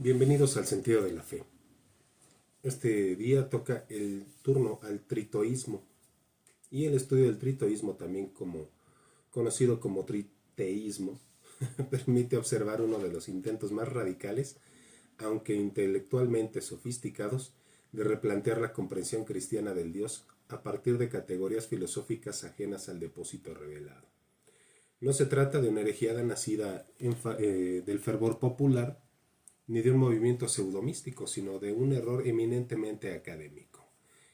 Bienvenidos al sentido de la fe. Este día toca el turno al tritoísmo y el estudio del tritoísmo, también conocido como triteísmo, permite observar uno de los intentos más radicales, aunque intelectualmente sofisticados, de replantear la comprensión cristiana del Dios a partir de categorías filosóficas ajenas al depósito revelado. No se trata de una herejía nacida del fervor popular, ni de un movimiento pseudomístico, sino de un error eminentemente académico,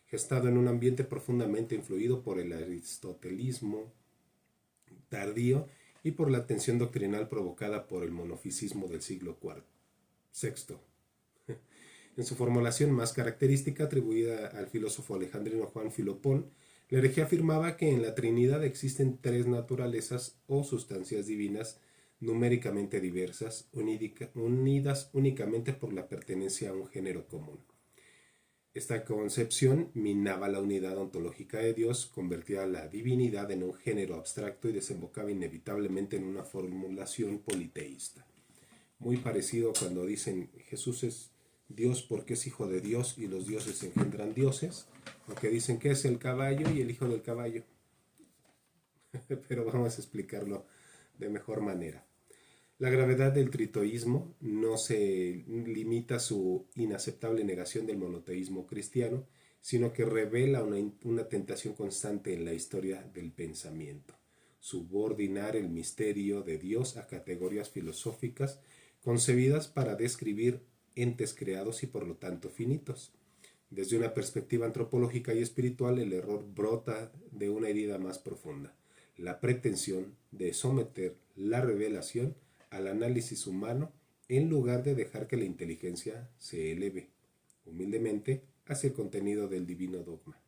gestado en un ambiente profundamente influido por el aristotelismo tardío y por la tensión doctrinal provocada por el monofisismo del siglo VI. En su formulación más característica, atribuida al filósofo alejandrino Juan Filopón, la herejía afirmaba que en la Trinidad existen tres naturalezas o sustancias divinas numéricamente diversas, unidas únicamente por la pertenencia a un género común. Esta concepción minaba la unidad ontológica de Dios, convertía la divinidad en un género abstracto y desembocaba inevitablemente en una formulación politeísta. Muy parecido cuando dicen Jesús es Dios porque es hijo de Dios y los dioses engendran dioses, o que dicen que es el caballo y el hijo del caballo. Pero vamos a explicarlo de mejor manera. La gravedad del tritoísmo no se limita a su inaceptable negación del monoteísmo cristiano, sino que revela una tentación constante en la historia del pensamiento: subordinar el misterio de Dios a categorías filosóficas concebidas para describir entes creados y por lo tanto finitos. Desde una perspectiva antropológica y espiritual, el error brota de una herida más profunda: la pretensión de someter la revelación al análisis humano en lugar de dejar que la inteligencia se eleve humildemente hacia el contenido del divino dogma.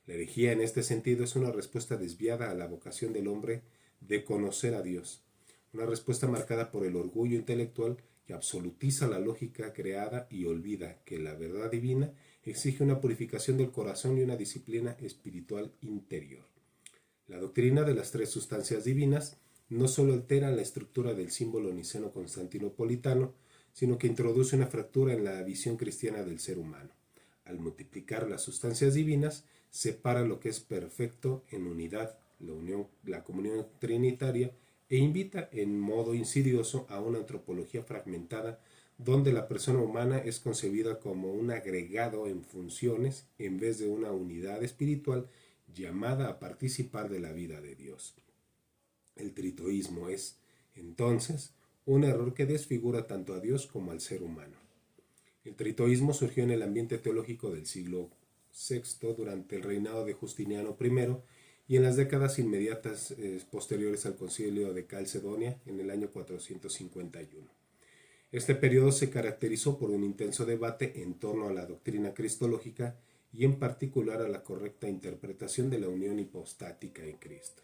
La herejía en este sentido es una respuesta desviada a la vocación del hombre de conocer a Dios, una respuesta marcada por el orgullo intelectual que absolutiza la lógica creada y olvida que la verdad divina exige una purificación del corazón y una disciplina espiritual interior. La doctrina de las tres sustancias divinas no solo altera la estructura del símbolo niceno-constantinopolitano, sino que introduce una fractura en la visión cristiana del ser humano. Al multiplicar las sustancias divinas, separa lo que es perfecto en unidad, la comunión trinitaria, e invita en modo insidioso a una antropología fragmentada, donde la persona humana es concebida como un agregado en funciones en vez de una unidad espiritual llamada a participar de la vida de Dios. El tritoísmo es, entonces, un error que desfigura tanto a Dios como al ser humano. El tritoísmo surgió en el ambiente teológico del siglo VI durante el reinado de Justiniano I y en las décadas inmediatas posteriores al concilio de Calcedonia en el año 451. Este periodo se caracterizó por un intenso debate en torno a la doctrina cristológica y en particular a la correcta interpretación de la unión hipostática en Cristo.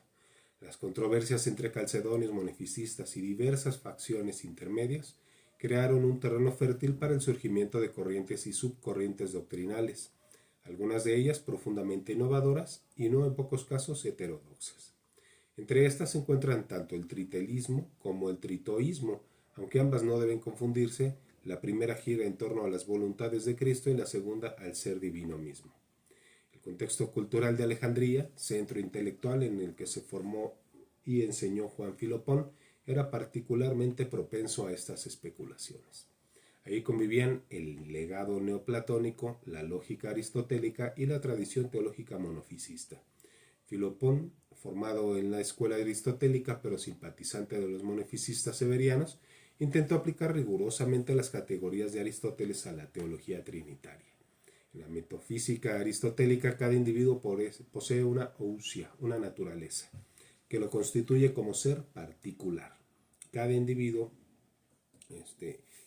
Las controversias entre calcedonios, monofisistas y diversas facciones intermedias crearon un terreno fértil para el surgimiento de corrientes y subcorrientes doctrinales, algunas de ellas profundamente innovadoras y no en pocos casos heterodoxas. Entre estas se encuentran tanto el tritelismo como el tritoísmo, aunque ambas no deben confundirse. La primera gira en torno a las voluntades de Cristo y la segunda al ser divino mismo. El contexto cultural de Alejandría, centro intelectual en el que se formó y enseñó Juan Filopón, era particularmente propenso a estas especulaciones. Ahí convivían el legado neoplatónico, la lógica aristotélica y la tradición teológica monofisista. Filopón, formado en la escuela aristotélica pero simpatizante de los monofisistas severianos, intentó aplicar rigurosamente las categorías de Aristóteles a la teología trinitaria. En la metafísica aristotélica, cada individuo posee una ousia, una naturaleza, que lo constituye como ser particular. Cada individuo,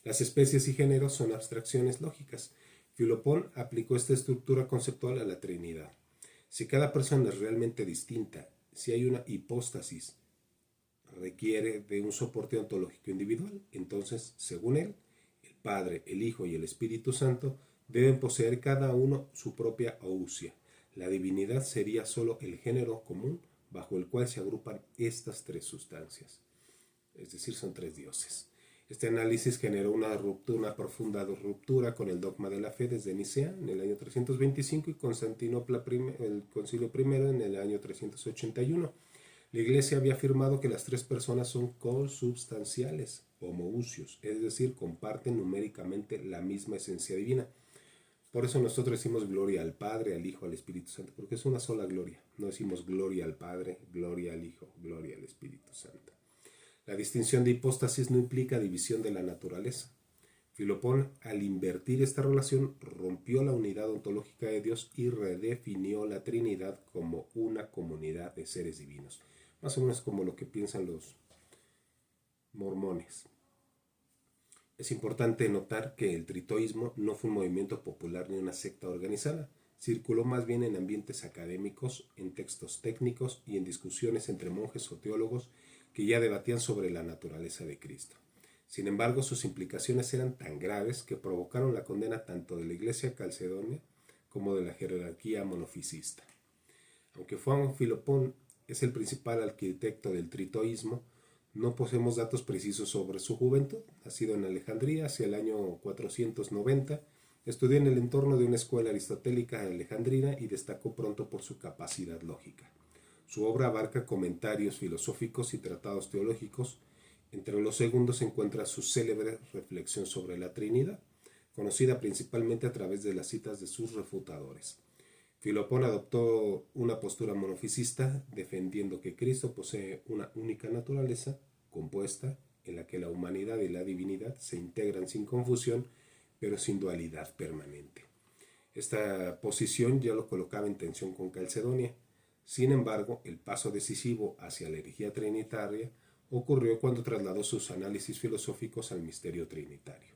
las especies y géneros son abstracciones lógicas. Filopón aplicó esta estructura conceptual a la Trinidad. Si cada persona es realmente distinta, si hay una hipóstasis, requiere de un soporte ontológico individual, entonces, según él, el Padre, el Hijo y el Espíritu Santo deben poseer cada uno su propia ousia. La divinidad sería solo el género común bajo el cual se agrupan estas tres sustancias. Es decir, son tres dioses. Este análisis generó una profunda ruptura con el dogma de la fe desde Nicea en el año 325 y Constantinopla, el Concilio I, en el año 381. La Iglesia había afirmado que las tres personas son consubstanciales, homoousios, es decir, comparten numéricamente la misma esencia divina. Por eso nosotros decimos gloria al Padre, al Hijo, al Espíritu Santo, porque es una sola gloria. No decimos gloria al Padre, gloria al Hijo, gloria al Espíritu Santo. La distinción de hipóstasis no implica división de la naturaleza. Filopón, al invertir esta relación, rompió la unidad ontológica de Dios y redefinió la Trinidad como una comunidad de seres divinos. Más o menos como lo que piensan los mormones. Es importante notar que el tritoísmo no fue un movimiento popular ni una secta organizada. Circuló más bien en ambientes académicos, en textos técnicos y en discusiones entre monjes o teólogos que ya debatían sobre la naturaleza de Cristo. Sin embargo, sus implicaciones eran tan graves que provocaron la condena tanto de la Iglesia calcedonia como de la jerarquía monofisista. Aunque Juan Filopón es el principal arquitecto del tritoísmo, no poseemos datos precisos sobre su juventud. Nacido en Alejandría hacia el año 490, estudió en el entorno de una escuela aristotélica alejandrina y destacó pronto por su capacidad lógica. Su obra abarca comentarios filosóficos y tratados teológicos. Entre los segundos se encuentra su célebre reflexión sobre la Trinidad, conocida principalmente a través de las citas de sus refutadores. Filopón adoptó una postura monofisista, defendiendo que Cristo posee una única naturaleza compuesta en la que la humanidad y la divinidad se integran sin confusión, pero sin dualidad permanente. Esta posición ya lo colocaba en tensión con Calcedonia. Sin embargo, el paso decisivo hacia la herejía trinitaria ocurrió cuando trasladó sus análisis filosóficos al misterio trinitario.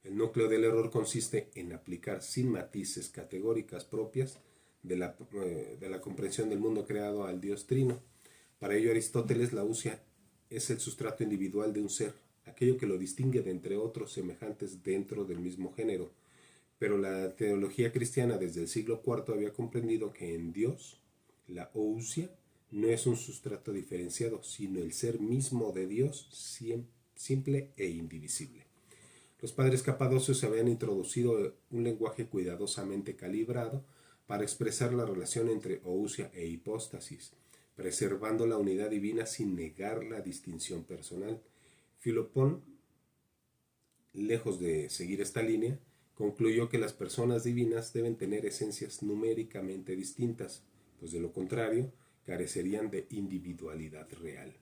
El núcleo del error consiste en aplicar sin matices categóricas propias de la comprensión del mundo creado al Dios Trino. Para ello, Aristóteles, la ousia es el sustrato individual de un ser, aquello que lo distingue de entre otros semejantes dentro del mismo género. Pero la teología cristiana desde el siglo IV había comprendido que en Dios, la ousia no es un sustrato diferenciado, sino el ser mismo de Dios, simple e indivisible. Los padres capadocios habían introducido un lenguaje cuidadosamente calibrado para expresar la relación entre ousia e hipóstasis, preservando la unidad divina sin negar la distinción personal. Filopón, lejos de seguir esta línea, concluyó que las personas divinas deben tener esencias numéricamente distintas, pues de lo contrario carecerían de individualidad real.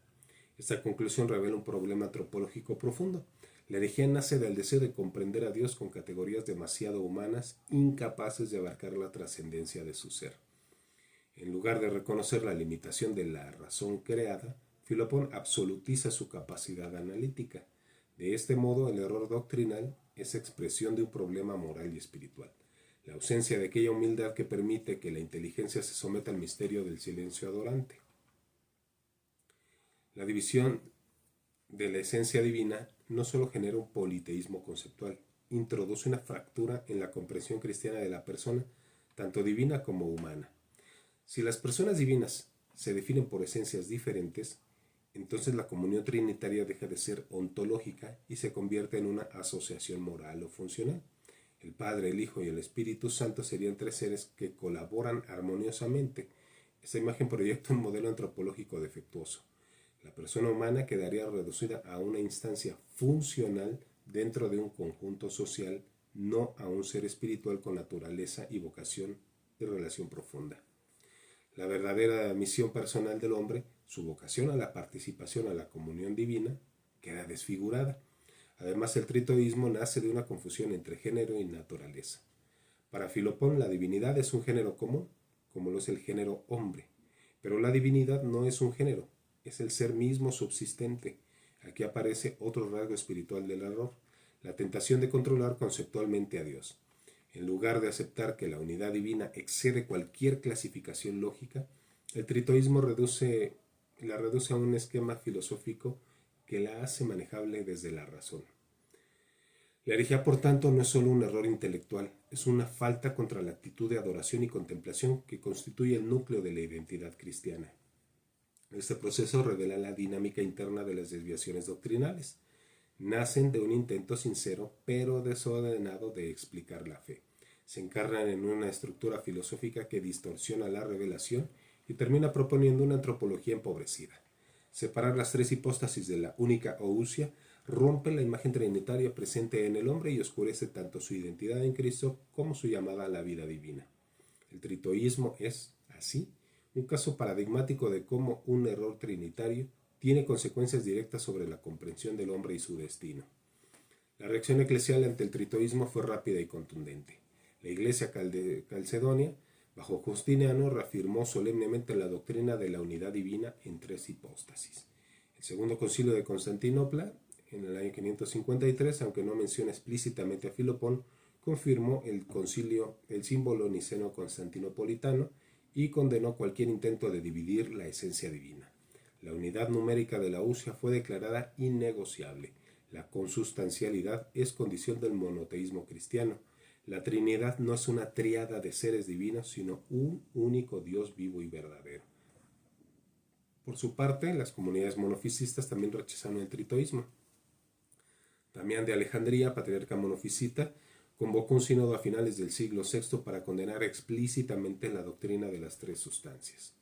Esta conclusión revela un problema antropológico profundo. La herejía nace del deseo de comprender a Dios con categorías demasiado humanas, incapaces de abarcar la trascendencia de su ser. En lugar de reconocer la limitación de la razón creada, Filopón absolutiza su capacidad analítica. De este modo, el error doctrinal es expresión de un problema moral y espiritual. La ausencia de aquella humildad que permite que la inteligencia se someta al misterio del silencio adorante. La división de la esencia divina no solo genera un politeísmo conceptual, introduce una fractura en la comprensión cristiana de la persona, tanto divina como humana. Si las personas divinas se definen por esencias diferentes, entonces la comunión trinitaria deja de ser ontológica y se convierte en una asociación moral o funcional. El Padre, el Hijo y el Espíritu Santo serían tres seres que colaboran armoniosamente. Esta imagen proyecta un modelo antropológico defectuoso. La persona humana quedaría reducida a una instancia funcional dentro de un conjunto social, no a un ser espiritual con naturaleza y vocación y relación profunda. La verdadera misión personal del hombre, su vocación a la participación a la comunión divina, queda desfigurada. Además, el tritoísmo nace de una confusión entre género y naturaleza. Para Filopón, la divinidad es un género común, como lo es el género hombre, pero la divinidad no es un género, es el ser mismo subsistente. Aquí aparece otro rasgo espiritual del error, la tentación de controlar conceptualmente a Dios. En lugar de aceptar que la unidad divina excede cualquier clasificación lógica, el tritoísmo la reduce a un esquema filosófico que la hace manejable desde la razón. La herejía, por tanto, no es solo un error intelectual, es una falta contra la actitud de adoración y contemplación que constituye el núcleo de la identidad cristiana. Este proceso revela la dinámica interna de las desviaciones doctrinales. nacen de un intento sincero pero desordenado de explicar la fe. Se encarnan en una estructura filosófica que distorsiona la revelación y termina proponiendo una antropología empobrecida. Separar las tres hipóstasis de la única ousia rompe la imagen trinitaria presente en el hombre y oscurece tanto su identidad en Cristo como su llamada a la vida divina. El tritoísmo es, así, un caso paradigmático de cómo un error trinitario tiene consecuencias directas sobre la comprensión del hombre y su destino. La reacción eclesial ante el tritoísmo fue rápida y contundente. La Iglesia calcedonia, bajo Justiniano, reafirmó solemnemente la doctrina de la unidad divina en tres hipóstasis. El Segundo Concilio de Constantinopla, en el año 553, aunque no menciona explícitamente a Filopón, confirmó el símbolo niceno-constantinopolitano y condenó cualquier intento de dividir la esencia divina. La unidad numérica de la ousia fue declarada innegociable. La consustancialidad es condición del monoteísmo cristiano. La Trinidad no es una tríada de seres divinos, sino un único Dios vivo y verdadero. Por su parte, las comunidades monofisistas también rechazaron el tritoísmo. Damián de Alejandría, patriarca monofisita, convocó un sínodo a finales del siglo VI para condenar explícitamente la doctrina de las tres sustancias.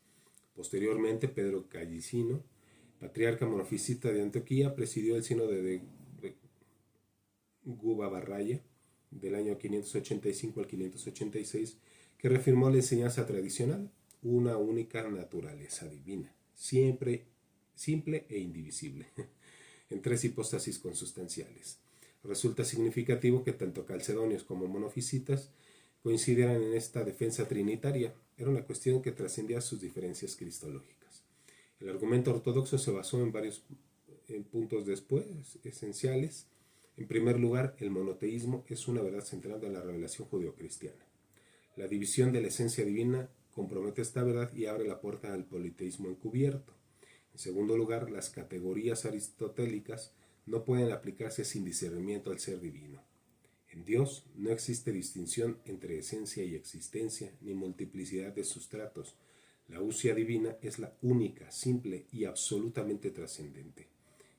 Posteriormente, Pedro Callicino, patriarca monofisita de Antioquía, presidió el sínodo de Gubabarraya del año 585 al 586, que reafirmó la enseñanza tradicional, una única naturaleza divina, siempre simple e indivisible, en tres hipóstasis consustanciales. Resulta significativo que tanto calcedonios como monofisitas coincidieran en esta defensa trinitaria. Era una cuestión que trascendía sus diferencias cristológicas. El argumento ortodoxo se basó en varios puntos esenciales. En primer lugar, el monoteísmo es una verdad central de la revelación judeocristiana. La división de la esencia divina compromete esta verdad y abre la puerta al politeísmo encubierto. En segundo lugar, las categorías aristotélicas no pueden aplicarse sin discernimiento al ser divino. En Dios no existe distinción entre esencia y existencia, ni multiplicidad de sustratos. La ousia divina es la única, simple y absolutamente trascendente.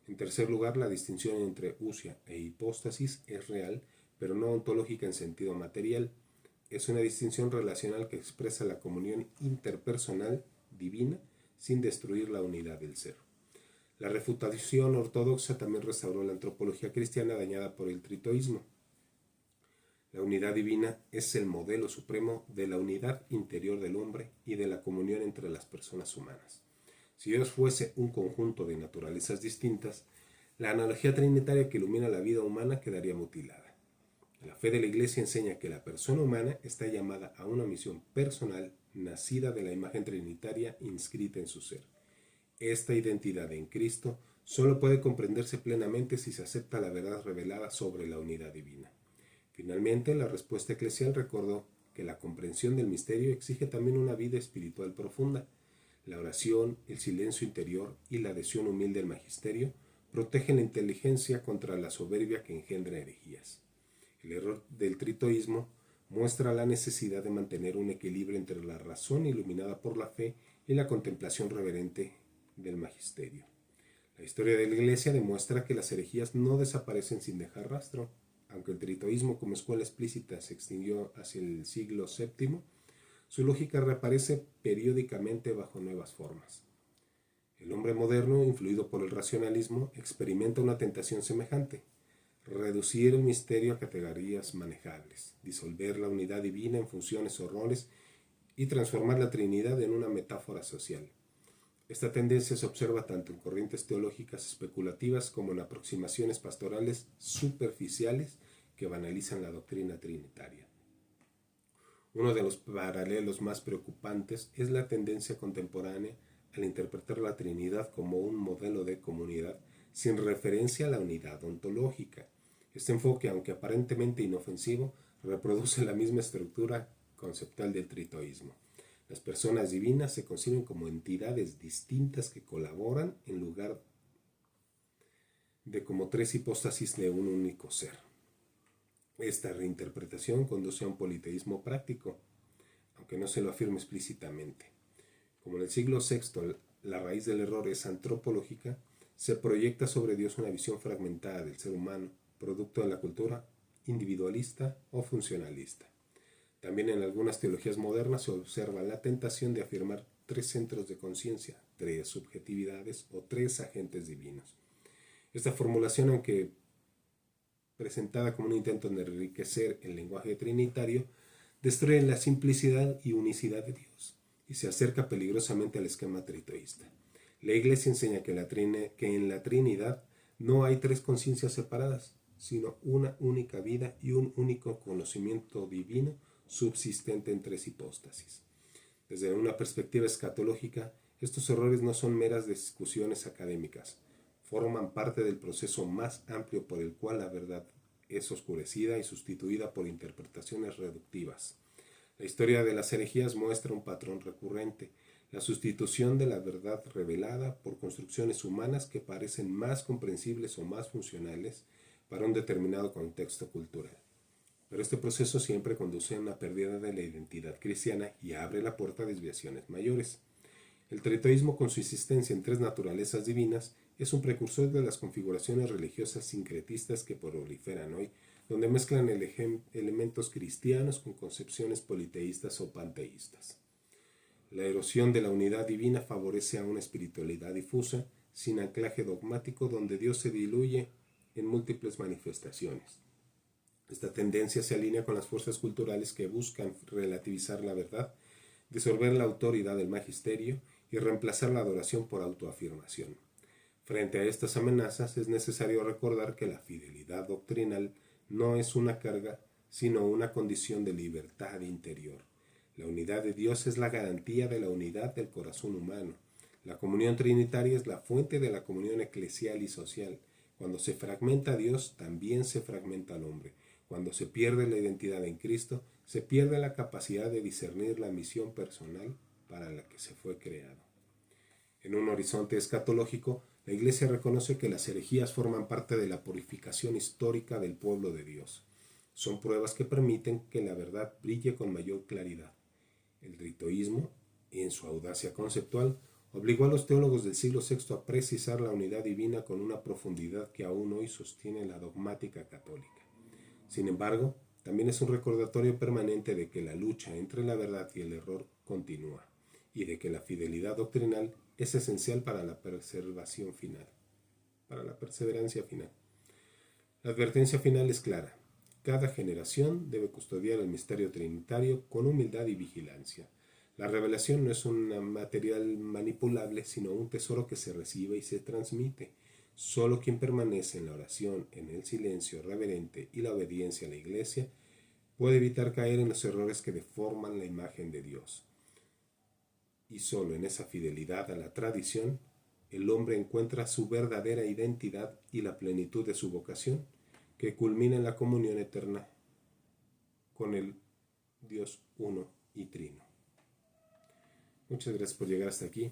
En tercer lugar, la distinción entre ousia e hipóstasis es real, pero no ontológica en sentido material. Es una distinción relacional que expresa la comunión interpersonal divina sin destruir la unidad del ser. La refutación ortodoxa también restauró la antropología cristiana dañada por el tritoísmo. La unidad divina es el modelo supremo de la unidad interior del hombre y de la comunión entre las personas humanas. Si Dios fuese un conjunto de naturalezas distintas, la analogía trinitaria que ilumina la vida humana quedaría mutilada. La fe de la Iglesia enseña que la persona humana está llamada a una misión personal nacida de la imagen trinitaria inscrita en su ser. Esta identidad en Cristo solo puede comprenderse plenamente si se acepta la verdad revelada sobre la unidad divina. Finalmente, la respuesta eclesial recordó que la comprensión del misterio exige también una vida espiritual profunda. La oración, el silencio interior y la adhesión humilde al magisterio protegen la inteligencia contra la soberbia que engendra herejías. El error del tritoísmo muestra la necesidad de mantener un equilibrio entre la razón iluminada por la fe y la contemplación reverente del magisterio. La historia de la Iglesia demuestra que las herejías no desaparecen sin dejar rastro. Aunque el tritoísmo como escuela explícita se extinguió hacia el siglo VII, su lógica reaparece periódicamente bajo nuevas formas. El hombre moderno, influido por el racionalismo, experimenta una tentación semejante: reducir el misterio a categorías manejables, disolver la unidad divina en funciones o roles y transformar la Trinidad en una metáfora social. Esta tendencia se observa tanto en corrientes teológicas especulativas como en aproximaciones pastorales superficiales que banalizan la doctrina trinitaria. Uno de los paralelos más preocupantes es la tendencia contemporánea al interpretar la Trinidad como un modelo de comunidad sin referencia a la unidad ontológica. Este enfoque, aunque aparentemente inofensivo, reproduce la misma estructura conceptual del tritoísmo. Las personas divinas se conciben como entidades distintas que colaboran en lugar de como tres hipóstasis de un único ser. Esta reinterpretación conduce a un politeísmo práctico, aunque no se lo afirme explícitamente. Como en el siglo VI la raíz del error es antropológica, se proyecta sobre Dios una visión fragmentada del ser humano, producto de la cultura individualista o funcionalista. También en algunas teologías modernas se observa la tentación de afirmar tres centros de conciencia, tres subjetividades o tres agentes divinos. Esta formulación, aunque presentada como un intento de enriquecer el lenguaje trinitario, destruye la simplicidad y unicidad de Dios y se acerca peligrosamente al esquema tritoísta. La Iglesia enseña que en la Trinidad no hay tres conciencias separadas, sino una única vida y un único conocimiento divino subsistente en tres hipóstasis. Desde una perspectiva escatológica, estos errores no son meras discusiones académicas, forman parte del proceso más amplio por el cual la verdad es oscurecida y sustituida por interpretaciones reductivas. La historia de las herejías muestra un patrón recurrente, la sustitución de la verdad revelada por construcciones humanas que parecen más comprensibles o más funcionales para un determinado contexto cultural. Pero este proceso siempre conduce a una pérdida de la identidad cristiana y abre la puerta a desviaciones mayores. El tritoísmo, con su insistencia en tres naturalezas divinas, es un precursor de las configuraciones religiosas sincretistas que proliferan hoy, donde mezclan elementos cristianos con concepciones politeístas o panteístas. La erosión de la unidad divina favorece a una espiritualidad difusa, sin anclaje dogmático, donde Dios se diluye en múltiples manifestaciones. Esta tendencia se alinea con las fuerzas culturales que buscan relativizar la verdad, disolver la autoridad del magisterio y reemplazar la adoración por autoafirmación. Frente a estas amenazas es necesario recordar que la fidelidad doctrinal no es una carga, sino una condición de libertad interior. La unidad de Dios es la garantía de la unidad del corazón humano. La comunión trinitaria es la fuente de la comunión eclesial y social. Cuando se fragmenta a Dios, también se fragmenta al hombre. Cuando se pierde la identidad en Cristo, se pierde la capacidad de discernir la misión personal para la que se fue creado. En un horizonte escatológico, la Iglesia reconoce que las herejías forman parte de la purificación histórica del pueblo de Dios. Son pruebas que permiten que la verdad brille con mayor claridad. El tritoísmo, en su audacia conceptual, obligó a los teólogos del siglo VI a precisar la unidad divina con una profundidad que aún hoy sostiene la dogmática católica. Sin embargo, también es un recordatorio permanente de que la lucha entre la verdad y el error continúa, y de que la fidelidad doctrinal es esencial para la perseverancia final. La advertencia final es clara. Cada generación debe custodiar el misterio trinitario con humildad y vigilancia. La revelación no es un material manipulable, sino un tesoro que se recibe y se transmite. Solo quien permanece en la oración, en el silencio reverente y la obediencia a la Iglesia puede evitar caer en los errores que deforman la imagen de Dios. Y solo en esa fidelidad a la tradición, el hombre encuentra su verdadera identidad y la plenitud de su vocación, que culmina en la comunión eterna con el Dios uno y trino. Muchas gracias por llegar hasta aquí.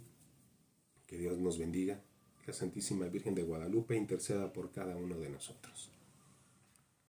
Que Dios nos bendiga. La Santísima Virgen de Guadalupe interceda por cada uno de nosotros.